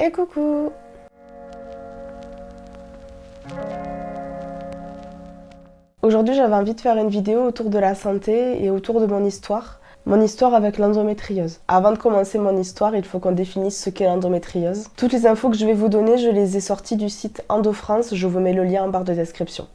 Et coucou! Aujourd'hui, j'avais envie de faire une vidéo autour de la santé et autour de mon histoire avec l'endométriose. Avant de commencer mon histoire, il faut qu'on définisse ce qu'est l'endométriose. Toutes les infos que je vais vous donner, je les ai sorties du site EndoFrance, je vous mets le lien en barre de description.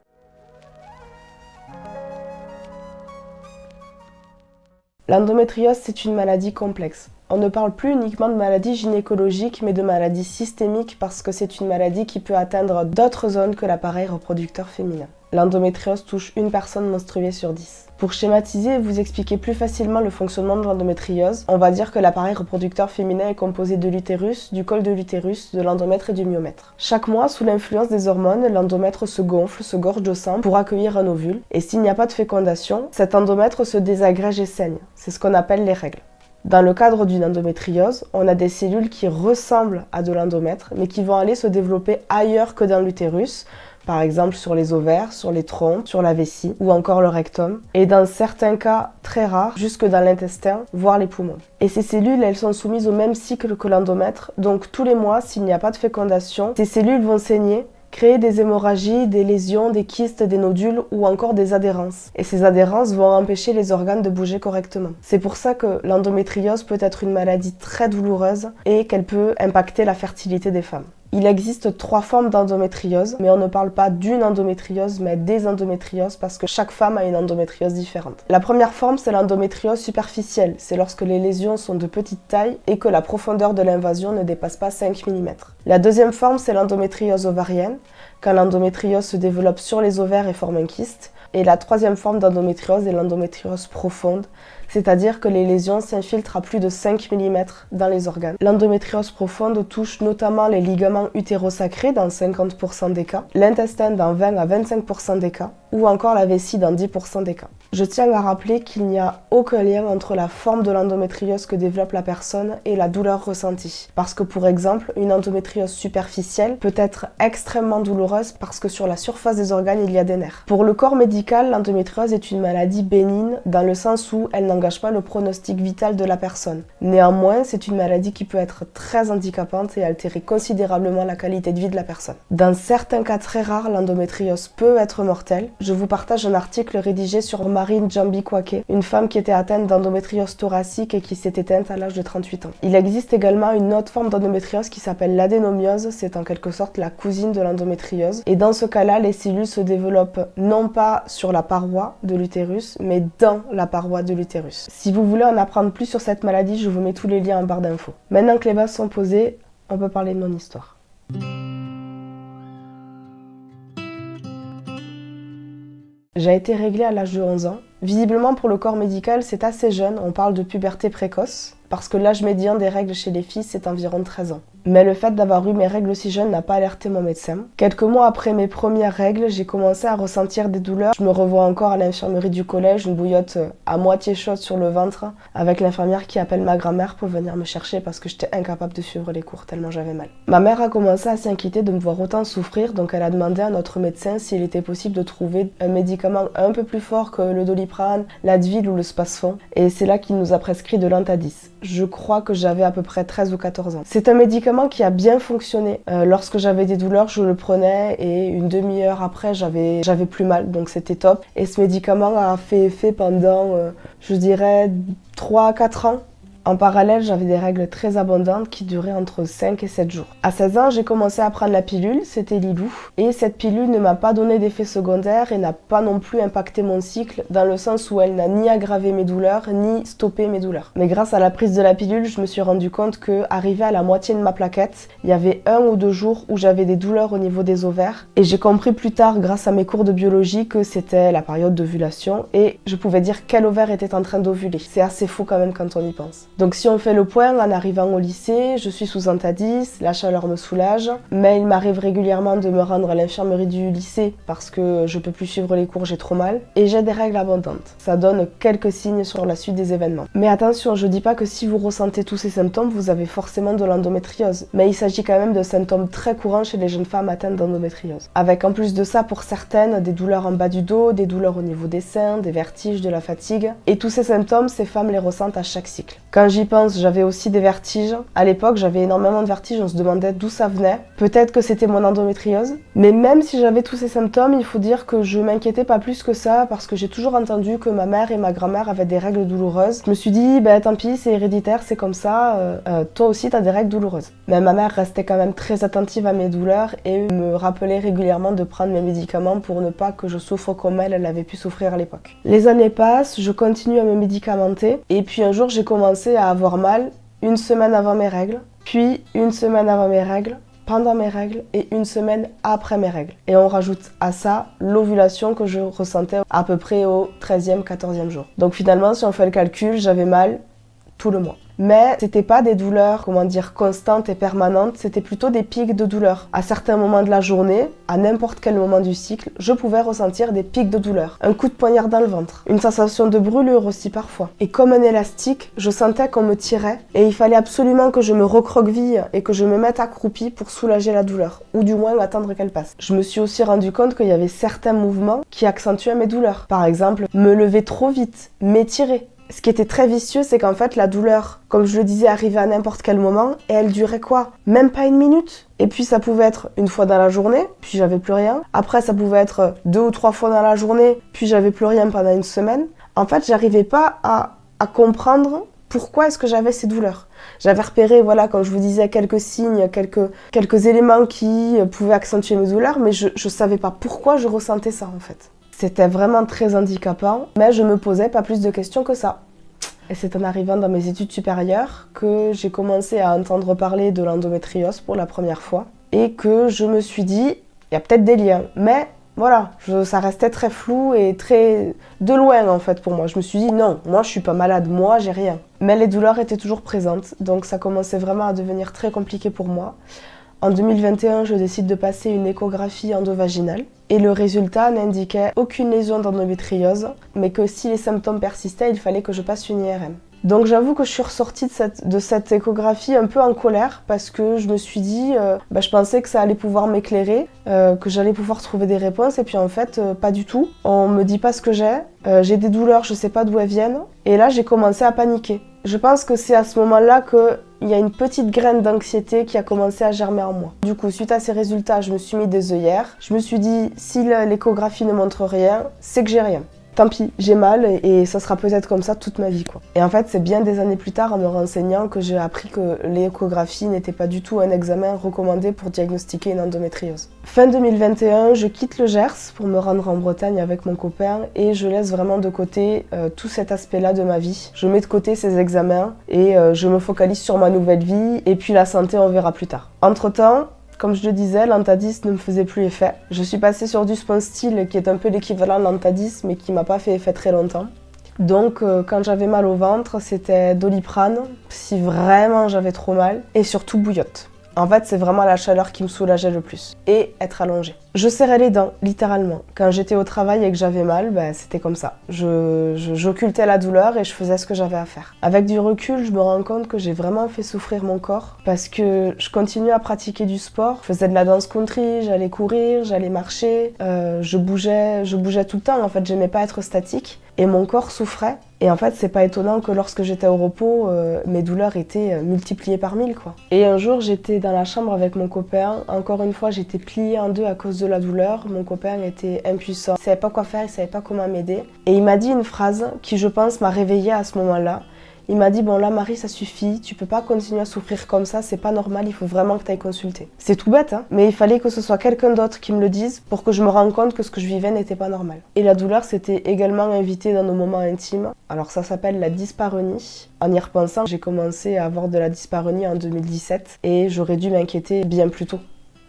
L'endométriose, c'est une maladie complexe. On ne parle plus uniquement de maladie gynécologique, mais de maladie systémique parce que c'est une maladie qui peut atteindre d'autres zones que l'appareil reproducteur féminin. L'endométriose touche une personne menstruée sur 10. Pour schématiser et vous expliquer plus facilement le fonctionnement de l'endométriose, on va dire que l'appareil reproducteur féminin est composé de l'utérus, du col de l'utérus, de l'endomètre et du myomètre. Chaque mois, sous l'influence des hormones, l'endomètre se gonfle, se gorge de sang pour accueillir un ovule. Et s'il n'y a pas de fécondation, cet endomètre se désagrège et saigne. C'est ce qu'on appelle les règles. Dans le cadre d'une endométriose, on a des cellules qui ressemblent à de l'endomètre, mais qui vont aller se développer ailleurs que dans l'utérus, par exemple sur les ovaires, sur les trompes, sur la vessie ou encore le rectum, et dans certains cas très rares, jusque dans l'intestin, voire les poumons. Et ces cellules, elles sont soumises au même cycle que l'endomètre, donc tous les mois, s'il n'y a pas de fécondation, ces cellules vont saigner, créer des hémorragies, des lésions, des kystes, des nodules ou encore des adhérences. Et ces adhérences vont empêcher les organes de bouger correctement. C'est pour ça que l'endométriose peut être une maladie très douloureuse et qu'elle peut impacter la fertilité des femmes. Il existe 3 formes d'endométriose, mais on ne parle pas d'une endométriose, mais des endométrioses parce que chaque femme a une endométriose différente. La première forme, c'est l'endométriose superficielle. C'est lorsque les lésions sont de petite taille et que la profondeur de l'invasion ne dépasse pas 5 mm. La deuxième forme, c'est l'endométriose ovarienne, quand l'endométriose se développe sur les ovaires et forme un kyste. Et la troisième forme d'endométriose est l'endométriose profonde, c'est-à-dire que les lésions s'infiltrent à plus de 5 mm dans les organes. L'endométriose profonde touche notamment les ligaments utérosacrés dans 50% des cas, l'intestin dans 20 à 25% des cas, ou encore la vessie dans 10% des cas. Je tiens à rappeler qu'il n'y a aucun lien entre la forme de l'endométriose que développe la personne et la douleur ressentie. Parce que pour exemple, une endométriose superficielle peut être extrêmement douloureuse parce que sur la surface des organes, il y a des nerfs. Pour le corps médical, l'endométriose est une maladie bénigne dans le sens où elle n'engage pas le pronostic vital de la personne. Néanmoins, c'est une maladie qui peut être très handicapante et altérer considérablement la qualité de vie de la personne. Dans certains cas très rares, l'endométriose peut être mortelle. Je vous partage un article rédigé sur Marine Djambi-Kouaké, une femme qui était atteinte d'endométriose thoracique et qui s'est éteinte à l'âge de 38 ans. Il existe également une autre forme d'endométriose qui s'appelle l'adénomiose, c'est en quelque sorte la cousine de l'endométriose. Et dans ce cas-là, les cellules se développent non pas sur la paroi de l'utérus, mais dans la paroi de l'utérus. Si vous voulez en apprendre plus sur cette maladie, je vous mets tous les liens en barre d'infos. Maintenant que les bases sont posées, on peut parler de mon histoire. J'ai été réglée à l'âge de 11 ans. Visiblement pour le corps médical, c'est assez jeune, on parle de puberté précoce, parce que l'âge médian des règles chez les filles, c'est environ 13 ans. Mais le fait d'avoir eu mes règles si jeunes n'a pas alerté mon médecin. Quelques mois après mes premières règles, j'ai commencé à ressentir des douleurs. Je me revois encore à l'infirmerie du collège, une bouillotte à moitié chaude sur le ventre, avec l'infirmière qui appelle ma grand-mère pour venir me chercher parce que j'étais incapable de suivre les cours tellement j'avais mal. Ma mère a commencé à s'inquiéter de me voir autant souffrir, donc elle a demandé à notre médecin s'il était possible de trouver un médicament un peu plus fort que le Doliprane, l'Advil ou le Spasfon. Et c'est là qu'il nous a prescrit de l'Antadis. Je crois que j'avais à peu près 13 ou 14 ans. C'est un médicament qui a bien fonctionné. Lorsque j'avais des douleurs, je le prenais et une demi-heure après, j'avais plus mal, donc c'était top. Et ce médicament a fait effet pendant, je dirais, 3 à 4 ans. En parallèle, j'avais des règles très abondantes qui duraient entre 5 et 7 jours. À 16 ans, j'ai commencé à prendre la pilule, c'était Lilou. Et cette pilule ne m'a pas donné d'effet secondaire et n'a pas non plus impacté mon cycle, dans le sens où elle n'a ni aggravé mes douleurs, ni stoppé mes douleurs. Mais grâce à la prise de la pilule, je me suis rendu compte que, arrivé à la moitié de ma plaquette, il y avait 1 ou 2 jours où j'avais des douleurs au niveau des ovaires. Et j'ai compris plus tard, grâce à mes cours de biologie, que c'était la période d'ovulation et je pouvais dire quel ovaire était en train d'ovuler. C'est assez fou quand même quand on y pense. Donc si on fait le point, en arrivant au lycée, je suis sous Anta-10, la chaleur me soulage, mais il m'arrive régulièrement de me rendre à l'infirmerie du lycée parce que je peux plus suivre les cours, j'ai trop mal, et j'ai des règles abondantes. Ça donne quelques signes sur la suite des événements. Mais attention, je dis pas que si vous ressentez tous ces symptômes, vous avez forcément de l'endométriose, mais il s'agit quand même de symptômes très courants chez les jeunes femmes atteintes d'endométriose. Avec en plus de ça, pour certaines, des douleurs en bas du dos, des douleurs au niveau des seins, des vertiges, de la fatigue, et tous ces symptômes, ces femmes les ressentent à chaque cycle. Quand j'y pense, j'avais aussi des vertiges. À l'époque, j'avais énormément de vertiges, on se demandait d'où ça venait. Peut-être que c'était mon endométriose. Mais même si j'avais tous ces symptômes, il faut dire que je m'inquiétais pas plus que ça parce que j'ai toujours entendu que ma mère et ma grand-mère avaient des règles douloureuses. Je me suis dit, tant pis, c'est héréditaire, c'est comme ça, toi aussi t'as des règles douloureuses. Mais ma mère restait quand même très attentive à mes douleurs et me rappelait régulièrement de prendre mes médicaments pour ne pas que je souffre comme elle avait pu souffrir à l'époque. Les années passent, je continue à me médicamenter et puis un jour j'ai commencé à avoir mal une semaine avant mes règles, puis une semaine avant mes règles, pendant mes règles et une semaine après mes règles. Et on rajoute à ça l'ovulation que je ressentais à peu près au 13e, 14e jour. Donc finalement, si on fait le calcul, j'avais mal tout le mois. Mais c'était pas des douleurs, constantes et permanentes, c'était plutôt des pics de douleur. À certains moments de la journée, à n'importe quel moment du cycle, je pouvais ressentir des pics de douleur. Un coup de poignard dans le ventre, une sensation de brûlure aussi parfois. Et comme un élastique, je sentais qu'on me tirait et il fallait absolument que je me recroqueville et que je me mette accroupie pour soulager la douleur, ou du moins attendre qu'elle passe. Je me suis aussi rendu compte qu'il y avait certains mouvements qui accentuaient mes douleurs. Par exemple, me lever trop vite, m'étirer. Ce qui était très vicieux, c'est qu'en fait, la douleur, comme je le disais, arrivait à n'importe quel moment, et elle durait quoi? Même pas une minute. Et puis ça pouvait être une fois dans la journée, puis j'avais plus rien. Après, ça pouvait être 2 ou 3 fois dans la journée, puis j'avais plus rien pendant une semaine. En fait, j'arrivais pas à comprendre pourquoi est-ce que j'avais ces douleurs. J'avais repéré, comme je vous disais, quelques signes, quelques éléments qui pouvaient accentuer mes douleurs, mais je savais pas pourquoi je ressentais ça, en fait. C'était vraiment très handicapant, mais je me posais pas plus de questions que ça. Et c'est en arrivant dans mes études supérieures que j'ai commencé à entendre parler de l'endométriose pour la première fois et que je me suis dit, il y a peut-être des liens, mais ça restait très flou et très de loin en fait pour moi. Je me suis dit non, moi je suis pas malade, moi j'ai rien. Mais les douleurs étaient toujours présentes, donc ça commençait vraiment à devenir très compliqué pour moi. En 2021, je décide de passer une échographie endovaginale et le résultat n'indiquait aucune lésion d'endométriose, mais que si les symptômes persistaient, il fallait que je passe une IRM. Donc j'avoue que je suis ressortie de cette échographie un peu en colère parce que je me suis dit, je pensais que ça allait pouvoir m'éclairer, que j'allais pouvoir trouver des réponses et puis en fait pas du tout. On me dit pas ce que j'ai des douleurs, je sais pas d'où elles viennent et là j'ai commencé à paniquer. Je pense que c'est à ce moment-là qu'il y a une petite graine d'anxiété qui a commencé à germer en moi. Du coup, suite à ces résultats, je me suis mis des œillères. Je me suis dit, si l'échographie ne montre rien, c'est que j'ai rien. Tant pis, j'ai mal et ça sera peut-être comme ça toute ma vie, quoi. Et en fait, c'est bien des années plus tard, en me renseignant, que j'ai appris que l'échographie n'était pas du tout un examen recommandé pour diagnostiquer une endométriose. Fin 2021, je quitte le Gers pour me rendre en Bretagne avec mon copain et je laisse vraiment de côté tout cet aspect-là de ma vie. Je mets de côté ces examens et je me focalise sur ma nouvelle vie et puis la santé, on verra plus tard. Entre-temps, comme je le disais, l'Anta-10 ne me faisait plus effet. Je suis passée sur du Sponstyl qui est un peu l'équivalent de l'Anta-10 mais qui m'a pas fait effet très longtemps. Donc quand j'avais mal au ventre, c'était Doliprane, si vraiment j'avais trop mal, et surtout bouillotte. En fait, c'est vraiment la chaleur qui me soulageait le plus. Et être allongée. Je serrais les dents, littéralement. Quand j'étais au travail et que j'avais mal, c'était comme ça. J'occultais la douleur et je faisais ce que j'avais à faire. Avec du recul, je me rends compte que j'ai vraiment fait souffrir mon corps parce que je continuais à pratiquer du sport. Je faisais de la danse country, j'allais courir, j'allais marcher, je bougeais tout le temps. En fait, j'aimais pas être statique et mon corps souffrait. Et en fait, c'est pas étonnant que lorsque j'étais au repos, mes douleurs étaient multipliées par 1000, quoi. Et un jour, j'étais dans la chambre avec mon copain. Encore une fois, j'étais pliée en deux à cause de la douleur. Mon copain était impuissant. Il savait pas quoi faire, il savait pas comment m'aider. Et il m'a dit une phrase qui, je pense, m'a réveillée à ce moment-là. Il m'a dit, bon là Marie, ça suffit, tu peux pas continuer à souffrir comme ça, c'est pas normal, il faut vraiment que tu ailles consulter. C'est tout bête, hein, mais il fallait que ce soit quelqu'un d'autre qui me le dise pour que je me rende compte que ce que je vivais n'était pas normal. Et la douleur s'était également invitée dans nos moments intimes. Alors ça s'appelle la dyspareunie. En y repensant, j'ai commencé à avoir de la dyspareunie en 2017 et j'aurais dû m'inquiéter bien plus tôt.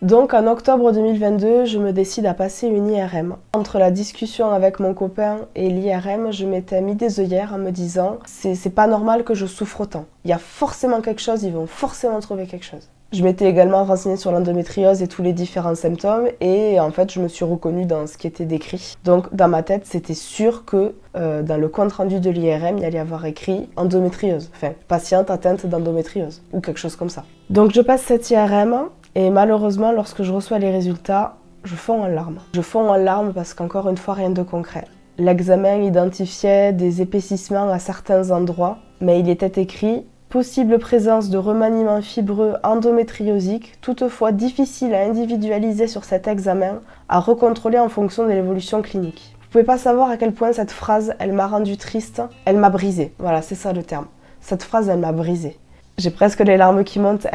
Donc en octobre 2022, je me décide à passer une IRM. Entre la discussion avec mon copain et l'IRM, je m'étais mis des œillères en me disant c'est pas normal que je souffre autant. Il y a forcément quelque chose, ils vont forcément trouver quelque chose. Je m'étais également renseignée sur l'endométriose et tous les différents symptômes et en fait je me suis reconnue dans ce qui était décrit. Donc dans ma tête c'était sûr que dans le compte rendu de l'IRM il y allait y avoir écrit endométriose, enfin patiente atteinte d'endométriose ou quelque chose comme ça. Donc je passe cette IRM et malheureusement lorsque je reçois les résultats, je fonds en larmes. Je fonds en larmes parce qu'encore une fois rien de concret. L'examen identifiait des épaississements à certains endroits, mais il était écrit possible présence de remaniements fibreux endométriosiques, toutefois difficile à individualiser sur cet examen, à recontrôler en fonction de l'évolution clinique. Vous pouvez pas savoir à quel point cette phrase, elle m'a rendue triste, elle m'a brisée. Voilà, c'est ça le terme. Cette phrase, elle m'a brisée. J'ai presque les larmes qui montent,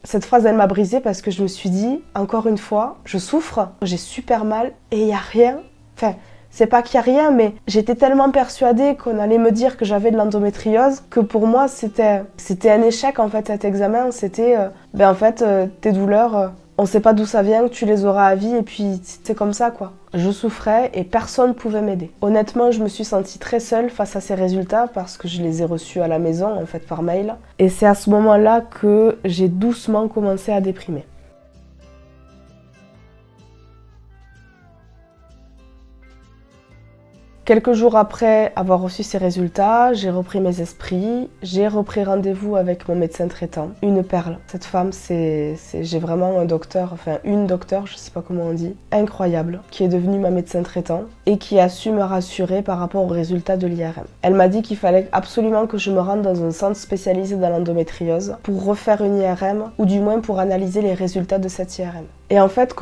Cette phrase, elle m'a brisée parce que je me suis dit, encore une fois, je souffre, j'ai super mal et il n'y a rien. Enfin, c'est pas qu'il n'y a rien, mais j'étais tellement persuadée qu'on allait me dire que j'avais de l'endométriose que pour moi, c'était un échec en fait cet examen. C'était, tes douleurs, on sait pas d'où ça vient, tu les auras à vie et puis c'est comme ça quoi. Je souffrais et personne ne pouvait m'aider. Honnêtement, je me suis sentie très seule face à ces résultats parce que je les ai reçus à la maison, en fait par mail. Et c'est à ce moment-là que j'ai doucement commencé à déprimer. Quelques jours après avoir reçu ces résultats, j'ai repris mes esprits, j'ai repris rendez-vous avec mon médecin traitant. Une perle. Cette femme, j'ai vraiment une docteure, je sais pas comment on dit, incroyable, qui est devenue ma médecin traitant et qui a su me rassurer par rapport aux résultats de l'IRM. Elle m'a dit qu'il fallait absolument que je me rende dans un centre spécialisé dans l'endométriose pour refaire une IRM ou du moins pour analyser les résultats de cette IRM. Et en fait,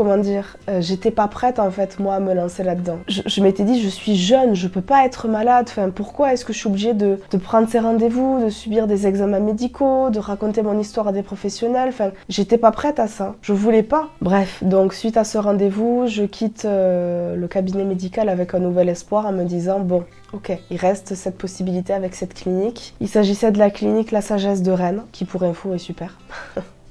j'étais pas prête en fait moi à me lancer là-dedans. Je m'étais dit, je suis jeune, je peux pas être malade, pourquoi est-ce que je suis obligée de prendre ces rendez-vous, de subir des examens médicaux, de raconter mon histoire à des professionnels, j'étais pas prête à ça, je voulais pas. Bref, donc suite à ce rendez-vous, je quitte le cabinet médical avec un nouvel espoir en me disant, bon, ok, il reste cette possibilité avec cette clinique. Il s'agissait de la clinique La Sagesse de Rennes, qui pour info est super.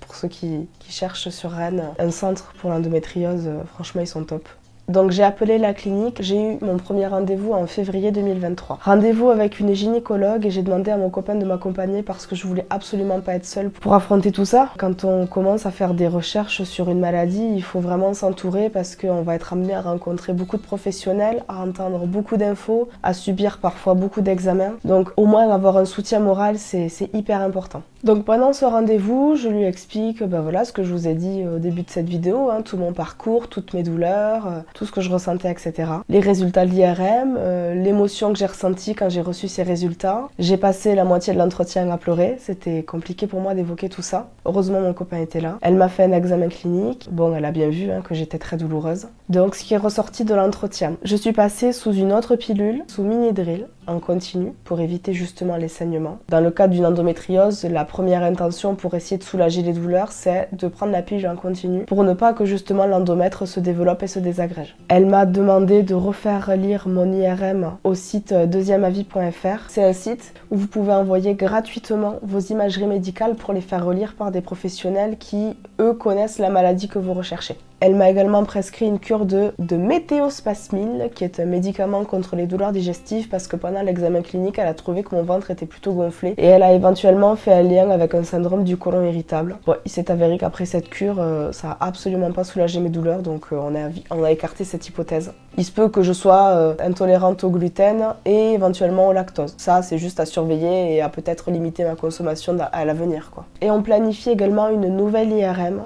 Pour ceux qui cherchent sur Rennes un centre pour l'endométriose, franchement ils sont top. Donc j'ai appelé la clinique, j'ai eu mon premier rendez-vous en février 2023. Rendez-vous avec une gynécologue et j'ai demandé à mon copain de m'accompagner parce que je voulais absolument pas être seule pour affronter tout ça. Quand on commence à faire des recherches sur une maladie, il faut vraiment s'entourer parce qu'on va être amené à rencontrer beaucoup de professionnels, à entendre beaucoup d'infos, à subir parfois beaucoup d'examens. Donc au moins avoir un soutien moral, c'est hyper important. Donc pendant ce rendez-vous, je lui explique ce que je vous ai dit au début de cette vidéo, tout mon parcours, toutes mes douleurs, tout ce que je ressentais, etc. Les résultats de l'IRM, l'émotion que j'ai ressentie quand j'ai reçu ces résultats. J'ai passé la moitié de l'entretien à pleurer, c'était compliqué pour moi d'évoquer tout ça. Heureusement mon copain était là. Elle m'a fait un examen clinique, bon elle a bien vu que j'étais très douloureuse. Donc ce qui est ressorti de l'entretien, je suis passée sous une autre pilule, sous Minidril, en continu, pour éviter justement les saignements. Dans le cas d'une endométriose, la première intention pour essayer de soulager les douleurs, c'est de prendre la pilule en continu pour ne pas que justement l'endomètre se développe et se désagrège. Elle m'a demandé de refaire lire mon IRM au site deuxièmeavis.fr. C'est un site où vous pouvez envoyer gratuitement vos imageries médicales pour les faire relire par des professionnels qui, eux, connaissent la maladie que vous recherchez. Elle m'a également prescrit une cure de météospasmine, qui est un médicament contre les douleurs digestives parce que pendant l'examen clinique, elle a trouvé que mon ventre était plutôt gonflé et elle a éventuellement fait un lien avec un syndrome du côlon irritable. Bon, il s'est avéré qu'après cette cure, ça a absolument pas soulagé mes douleurs, donc on a écarté cette hypothèse. Il se peut que je sois intolérante au gluten et éventuellement au lactose. Ça, c'est juste à surveiller et à peut-être limiter ma consommation à l'avenir, quoi. Et on planifie également une nouvelle IRM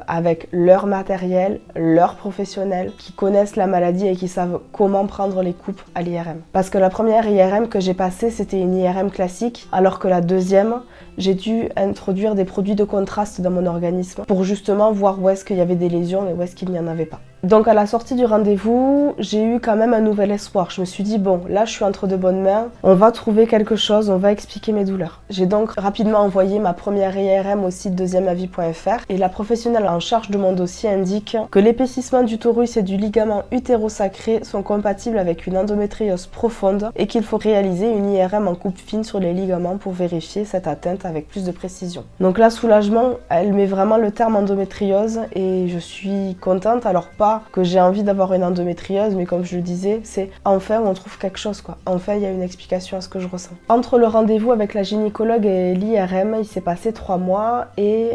avec leur matériel, leurs professionnels qui connaissent la maladie et qui savent comment prendre les coupes à l'IRM. Parce que la première IRM que j'ai passée, c'était une IRM classique, alors que la deuxième, j'ai dû introduire des produits de contraste dans mon organisme pour justement voir où est-ce qu'il y avait des lésions et où est-ce qu'il n'y en avait pas. Donc à la sortie du rendez-vous, j'ai eu quand même un nouvel espoir. Je me suis dit, bon, là je suis entre de bonnes mains, on va trouver quelque chose, on va expliquer mes douleurs. J'ai donc rapidement envoyé ma première IRM au site deuxièmeavis.fr et la professionnelle en charge de mon dossier indique que l'épaississement du torus et du ligament utérosacré sont compatibles avec une endométriose profonde et qu'il faut réaliser une IRM en coupe fine sur les ligaments pour vérifier cette atteinte avec plus de précision. Donc là, soulagement, elle met vraiment le terme endométriose et je suis contente. Alors pas que j'ai envie d'avoir une endométriose, mais comme je le disais, c'est enfin on trouve quelque chose quoi. Enfin, il y a une explication à ce que je ressens. Entre le rendez-vous avec la gynécologue et l'IRM, il s'est passé 3 mois et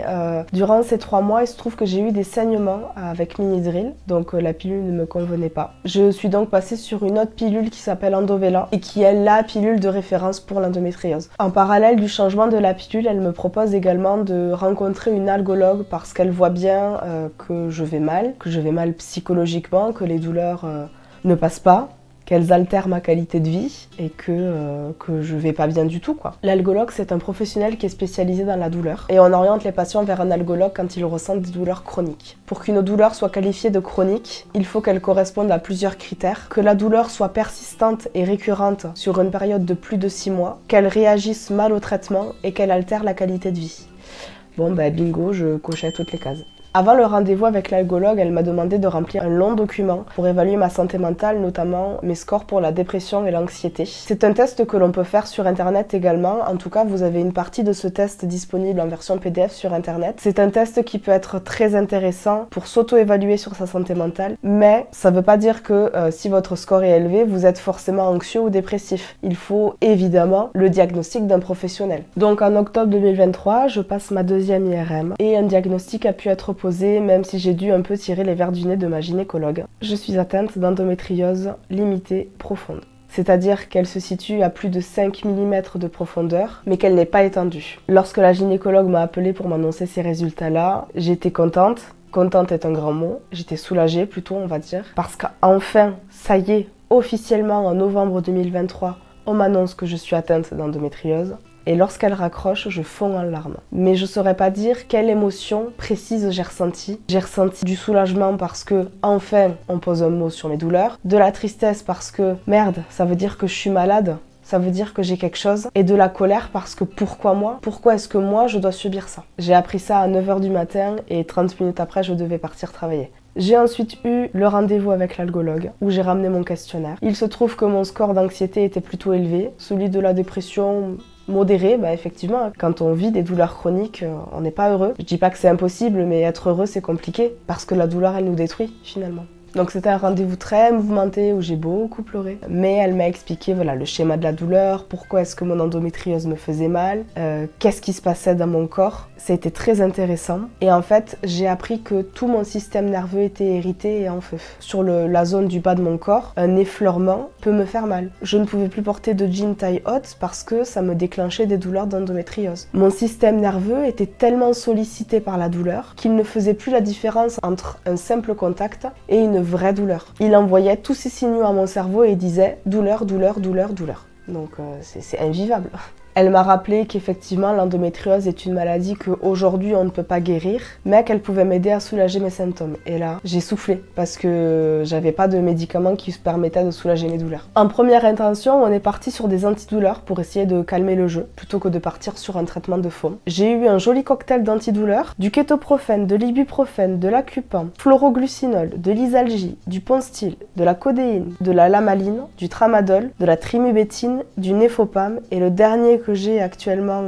durant ces 3 mois, il se trouve que j'ai eu des saignements avec Minidril, donc la pilule ne me convenait pas. Je suis donc passée sur une autre pilule qui s'appelle Endovela et qui est la pilule de référence pour l'endométriose. En parallèle du changement de la pilule, elle me propose également de rencontrer une algologue parce qu'elle voit bien que je vais mal psychologiquement, que les douleurs ne passent pas, qu'elles altèrent ma qualité de vie et que je vais pas bien du tout quoi. L'algologue, c'est un professionnel qui est spécialisé dans la douleur et on oriente les patients vers un algologue quand ils ressentent des douleurs chroniques. Pour qu'une douleur soit qualifiée de chronique, il faut qu'elle corresponde à plusieurs critères, que la douleur soit persistante et récurrente sur une période de plus de 6 mois, qu'elle réagisse mal au traitement et qu'elle altère la qualité de vie. Bon bah bingo, je cochais toutes les cases. Avant le rendez-vous avec l'algologue, elle m'a demandé de remplir un long document pour évaluer ma santé mentale, notamment mes scores pour la dépression et l'anxiété. C'est un test que l'on peut faire sur internet également. En tout cas, vous avez une partie de ce test disponible en version PDF sur internet. C'est un test qui peut être très intéressant pour s'auto-évaluer sur sa santé mentale, mais ça ne veut pas dire que si votre score est élevé, vous êtes forcément anxieux ou dépressif. Il faut évidemment le diagnostic d'un professionnel. Donc en octobre 2023, je passe ma deuxième IRM et un diagnostic a pu être posé même si j'ai dû un peu tirer les verres du nez de ma gynécologue. Je suis atteinte d'endométriose limitée profonde. C'est-à-dire qu'elle se situe à plus de 5 mm de profondeur, mais qu'elle n'est pas étendue. Lorsque la gynécologue m'a appelée pour m'annoncer ces résultats-là, j'étais contente. Contente est un grand mot. J'étais soulagée plutôt, on va dire. Parce qu'enfin, ça y est, officiellement en novembre 2023, on m'annonce que je suis atteinte d'endométriose. Et lorsqu'elle raccroche, je fonds en larmes. Mais je ne saurais pas dire quelle émotion précise j'ai ressentie. J'ai ressenti du soulagement parce que, enfin, on pose un mot sur mes douleurs. De la tristesse parce que, merde, ça veut dire que je suis malade. Ça veut dire que j'ai quelque chose. Et de la colère parce que pourquoi moi? Pourquoi est-ce que moi, je dois subir ça? J'ai appris ça à 9h du matin et 30 minutes après, je devais partir travailler. J'ai ensuite eu le rendez-vous avec l'algologue où j'ai ramené mon questionnaire. Il se trouve que mon score d'anxiété était plutôt élevé. Celui de la dépression modéré, bah effectivement, quand on vit des douleurs chroniques, on n'est pas heureux. Je dis pas que c'est impossible, mais être heureux c'est compliqué parce que la douleur elle nous détruit finalement. Donc c'était un rendez-vous très mouvementé où j'ai beaucoup pleuré. Mais elle m'a expliqué voilà, le schéma de la douleur, pourquoi est-ce que mon endométriose me faisait mal, qu'est-ce qui se passait dans mon corps. Ça a été très intéressant. Et en fait, j'ai appris que tout mon système nerveux était irrité et en feu. Sur la zone du bas de mon corps, un effleurement peut me faire mal. Je ne pouvais plus porter de jean taille haute parce que ça me déclenchait des douleurs d'endométriose. Mon système nerveux était tellement sollicité par la douleur qu'il ne faisait plus la différence entre un simple contact et une vraie douleur. Il envoyait tous ces signaux à mon cerveau et disait douleur, douleur, douleur, douleur. Donc c'est invivable. Elle m'a rappelé qu'effectivement l'endométriose est une maladie qu'aujourd'hui on ne peut pas guérir, mais qu'elle pouvait m'aider à soulager mes symptômes. Et là, j'ai soufflé parce que j'avais pas de médicaments qui se permettaient de soulager mes douleurs. En première intention, on est parti sur des antidouleurs pour essayer de calmer le jeu, plutôt que de partir sur un traitement de fond. J'ai eu un joli cocktail d'antidouleurs, du kétoprophène, de l'ibuprofène, de l'acupan, fluoroglucinol, de l'isalgie, du Ponstil, de la codéine, de la lamaline, du tramadol, de la trimubétine, du néfopam et le dernier que j'ai actuellement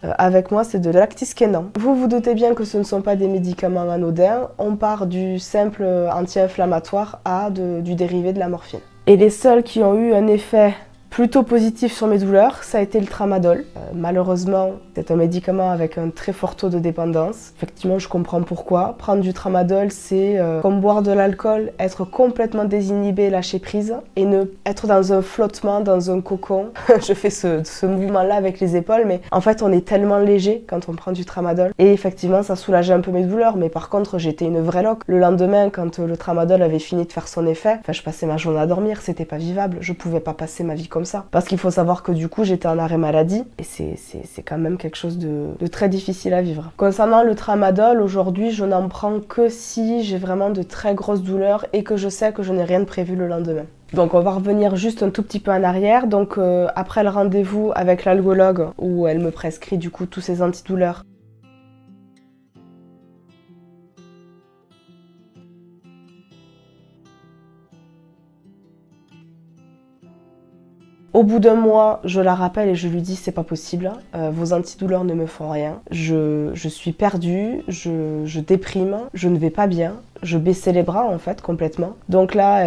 avec moi, c'est de l'actiskénan. Vous vous doutez bien que ce ne sont pas des médicaments anodins, on part du simple anti-inflammatoire à du dérivé de la morphine. Et les seuls qui ont eu un effet plutôt positif sur mes douleurs, ça a été le tramadol. Malheureusement, c'est un médicament avec un très fort taux de dépendance. Effectivement, je comprends pourquoi. Prendre du tramadol, c'est comme boire de l'alcool, être complètement désinhibé, lâcher prise, et ne être dans un flottement, dans un cocon. Je fais ce mouvement-là avec les épaules, mais en fait, on est tellement léger quand on prend du tramadol. Et effectivement, ça soulageait un peu mes douleurs, mais par contre, j'étais une vraie loque. Le lendemain, quand le tramadol avait fini de faire son effet, je passais ma journée à dormir, c'était pas vivable. Je pouvais pas passer ma vie comme comme ça. Parce qu'il faut savoir que du coup, j'étais en arrêt maladie et c'est quand même quelque chose de très difficile à vivre. Concernant le tramadol, aujourd'hui, je n'en prends que si j'ai vraiment de très grosses douleurs et que je sais que je n'ai rien de prévu le lendemain. Donc on va revenir juste un tout petit peu en arrière. Donc après le rendez-vous avec l'algologue où elle me prescrit du coup tous ces antidouleurs. Au bout d'un mois, je la rappelle et je lui dis c'est pas possible, vos antidouleurs ne me font rien, je suis perdue, je déprime, je ne vais pas bien. Je baissais les bras en fait complètement. Donc là,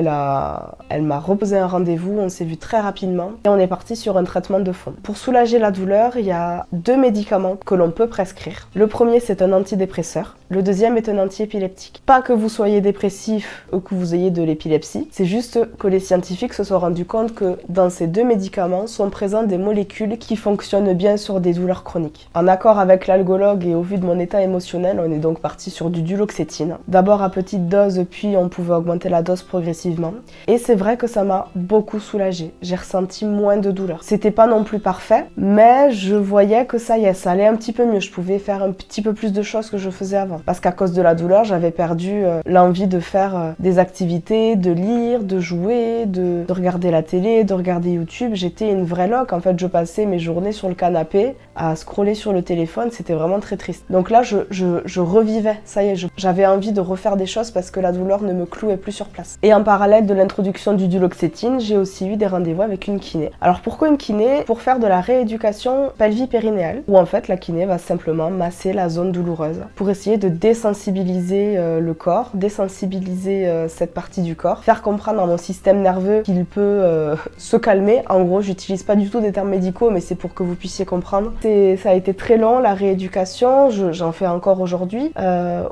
elle m'a reposé un rendez-vous, on s'est vu très rapidement et on est parti sur un traitement de fond. Pour soulager la douleur, il y a 2 médicaments que l'on peut prescrire. Le premier, c'est un antidépresseur. Le deuxième est un antiépileptique. Pas que vous soyez dépressif ou que vous ayez de l'épilepsie, c'est juste que les scientifiques se sont rendus compte que dans ces 2 médicaments sont présentes des molécules qui fonctionnent bien sur des douleurs chroniques. En accord avec l'algologue et au vu de mon état émotionnel, on est donc parti sur du duloxétine. D'abord à petite dose, puis on pouvait augmenter la dose progressivement. Et c'est vrai que ça m'a beaucoup soulagée. J'ai ressenti moins de douleur. C'était pas non plus parfait, mais je voyais que ça y est, ça allait un petit peu mieux. Je pouvais faire un petit peu plus de choses que je faisais avant. Parce qu'à cause de la douleur, j'avais perdu l'envie de faire des activités, de lire, de jouer, de regarder la télé, de regarder YouTube. J'étais une vraie loque. En fait, je passais mes journées sur le canapé à scroller sur le téléphone. C'était vraiment très triste. Donc là, je revivais. Ça y est, j'avais envie de refaire des choses parce que la douleur ne me clouait plus sur place. Et en parallèle de l'introduction du duloxétine, j'ai aussi eu des rendez-vous avec une kiné. Alors pourquoi une kiné? Pour faire de la rééducation pelvipérinéale, où en fait la kiné va simplement masser la zone douloureuse pour essayer de désensibiliser le corps, désensibiliser cette partie du corps, faire comprendre à mon système nerveux qu'il peut se calmer. En gros, j'utilise pas du tout des termes médicaux, mais c'est pour que vous puissiez comprendre. Ça a été très long, la rééducation, j'en fais encore aujourd'hui.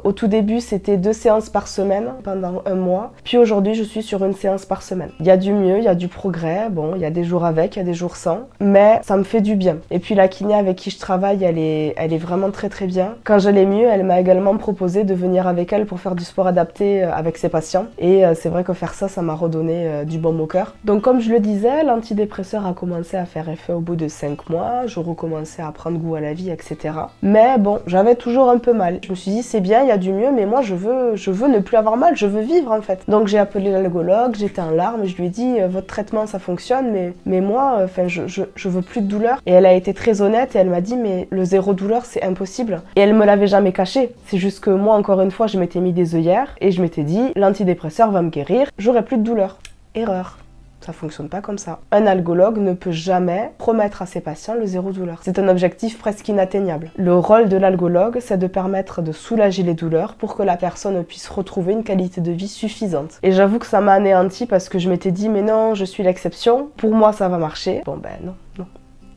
Au tout début, c'était 2 séances par semaine pendant 1 mois. Puis aujourd'hui, je suis sur 1 séance par semaine. Il y a du mieux, il y a du progrès. Bon, il y a des jours avec, il y a des jours sans. Mais ça me fait du bien. Et puis la kiné avec qui je travaille, elle est vraiment très très bien. Quand j'allais mieux, elle m'a également proposé de venir avec elle pour faire du sport adapté avec ses patients. Et c'est vrai que faire ça, ça m'a redonné du baume au cœur. Donc comme je le disais, l'antidépresseur a commencé à faire effet au bout de 5 mois. Je recommençais à prendre goût à la vie, etc. Mais bon, j'avais toujours un peu mal. Je me suis dit, c'est bien, il y a du mieux, mais moi je veux ne plus avoir mal, je veux vivre en fait. Donc j'ai appelé l'algologue, j'étais en larmes, je lui ai dit votre traitement ça fonctionne, mais moi, enfin je veux plus de douleur. Et elle a été très honnête et elle m'a dit mais le 0 douleur c'est impossible. Et elle me l'avait jamais caché. C'est juste que moi encore une fois je m'étais mis des œillères et je m'étais dit l'antidépresseur va me guérir, j'aurai plus de douleur. Erreur. Ça fonctionne pas comme ça. Un algologue ne peut jamais promettre à ses patients le 0 douleur. C'est un objectif presque inatteignable. Le rôle de l'algologue, c'est de permettre de soulager les douleurs pour que la personne puisse retrouver une qualité de vie suffisante. Et j'avoue que ça m'a anéanti parce que je m'étais dit mais non, je suis l'exception. Pour moi, ça va marcher. Bon ben non.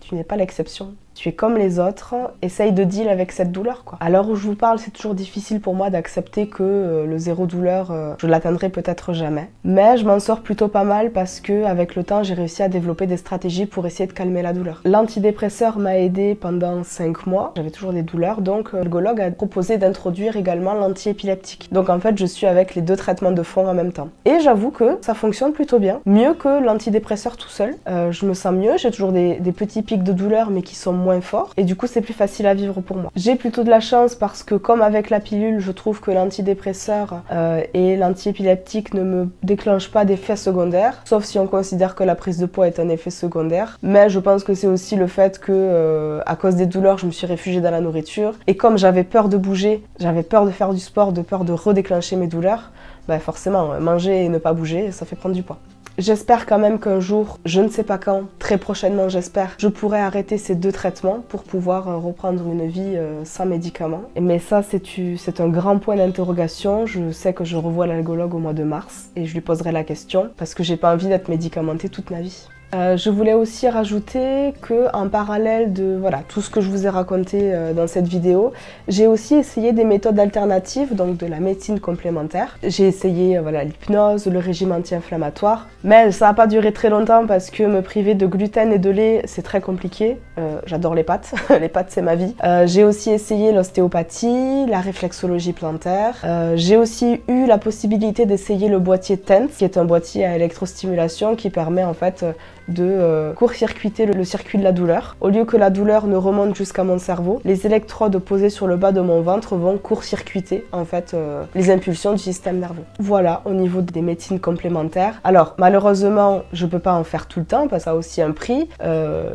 Tu n'es pas l'exception. Tu es comme les autres, essaye de deal avec cette douleur, quoi. À l'heure où je vous parle, c'est toujours difficile pour moi d'accepter que le 0 douleur, je l'atteindrai peut-être jamais. Mais je m'en sors plutôt pas mal parce que avec le temps, j'ai réussi à développer des stratégies pour essayer de calmer la douleur. L'antidépresseur m'a aidé pendant 5 mois. J'avais toujours des douleurs, donc l'algologue a proposé d'introduire également l'antiépileptique. Donc en fait, je suis avec les 2 traitements de fond en même temps. Et j'avoue que ça fonctionne plutôt bien, mieux que l'antidépresseur tout seul. Je me sens mieux, j'ai toujours des petits pics de douleur, mais qui sont moins fort et du coup c'est plus facile à vivre pour moi. J'ai plutôt de la chance parce que comme avec la pilule, je trouve que l'antidépresseur et l'antiépileptique ne me déclenchent pas d'effets secondaires, sauf si on considère que la prise de poids est un effet secondaire. Mais je pense que c'est aussi le fait que à cause des douleurs, je me suis réfugiée dans la nourriture et comme j'avais peur de bouger, j'avais peur de faire du sport, de peur de redéclencher mes douleurs, bah forcément manger et ne pas bouger, ça fait prendre du poids. J'espère quand même qu'un jour, je ne sais pas quand, très prochainement j'espère, je pourrai arrêter ces 2 traitements pour pouvoir reprendre une vie sans médicaments. Mais ça c'est un grand point d'interrogation. Je sais que je revois l'algologue au mois de mars et je lui poserai la question parce que j'ai pas envie d'être médicamentée toute ma vie. Je voulais aussi rajouter qu'en parallèle de tout ce que je vous ai raconté dans cette vidéo, j'ai aussi essayé des méthodes alternatives, donc de la médecine complémentaire. J'ai essayé l'hypnose, le régime anti-inflammatoire, mais ça n'a pas duré très longtemps parce que me priver de gluten et de lait, c'est très compliqué. J'adore les pâtes, les pâtes c'est ma vie. J'ai aussi essayé l'ostéopathie, la réflexologie plantaire. J'ai aussi eu la possibilité d'essayer le boîtier TENS, qui est un boîtier à électrostimulation qui permet en fait de court-circuiter le circuit de la douleur. Au lieu que la douleur ne remonte jusqu'à mon cerveau, les électrodes posées sur le bas de mon ventre vont court-circuiter en fait les impulsions du système nerveux. Voilà au niveau des médecines complémentaires. Alors malheureusement, je peux pas en faire tout le temps parce que ça a aussi un prix.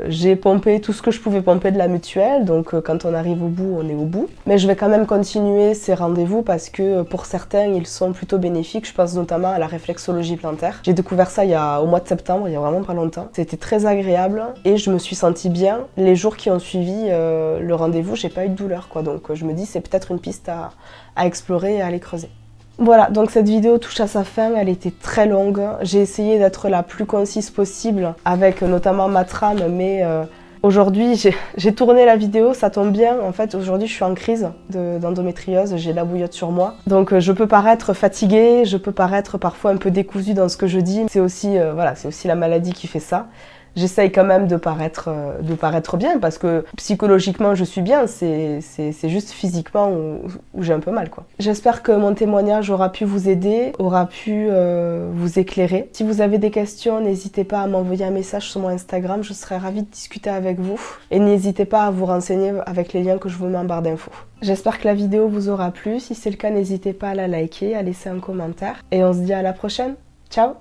J'ai pompé tout ce que je pouvais pomper de la mutuelle, donc quand on arrive au bout, on est au bout. Mais je vais quand même continuer ces rendez-vous parce que pour certains, ils sont plutôt bénéfiques. Je pense notamment à la réflexologie plantaire. J'ai découvert ça au mois de septembre, il y a vraiment pas longtemps. C'était très agréable et je me suis sentie bien. Les jours qui ont suivi le rendez-vous, j'ai pas eu de douleur, quoi. Donc je me dis c'est peut-être une piste à explorer et à aller creuser. Voilà, donc cette vidéo touche à sa fin, elle était très longue. J'ai essayé d'être la plus concise possible avec notamment ma trame, mais aujourd'hui j'ai tourné la vidéo, ça tombe bien. En fait, aujourd'hui je suis en crise d'endométriose, j'ai la bouillotte sur moi. Donc je peux paraître fatiguée, je peux paraître parfois un peu décousue dans ce que je dis. C'est aussi, voilà, c'est aussi la maladie qui fait ça. J'essaye quand même de paraître bien parce que psychologiquement je suis bien, c'est juste physiquement où j'ai un peu mal, quoi. J'espère que mon témoignage aura pu vous aider, aura pu vous éclairer. Si vous avez des questions, n'hésitez pas à m'envoyer un message sur mon Instagram, je serai ravie de discuter avec vous. Et n'hésitez pas à vous renseigner avec les liens que je vous mets en barre d'infos. J'espère que la vidéo vous aura plu, si c'est le cas n'hésitez pas à la liker, à laisser un commentaire. Et on se dit à la prochaine, ciao!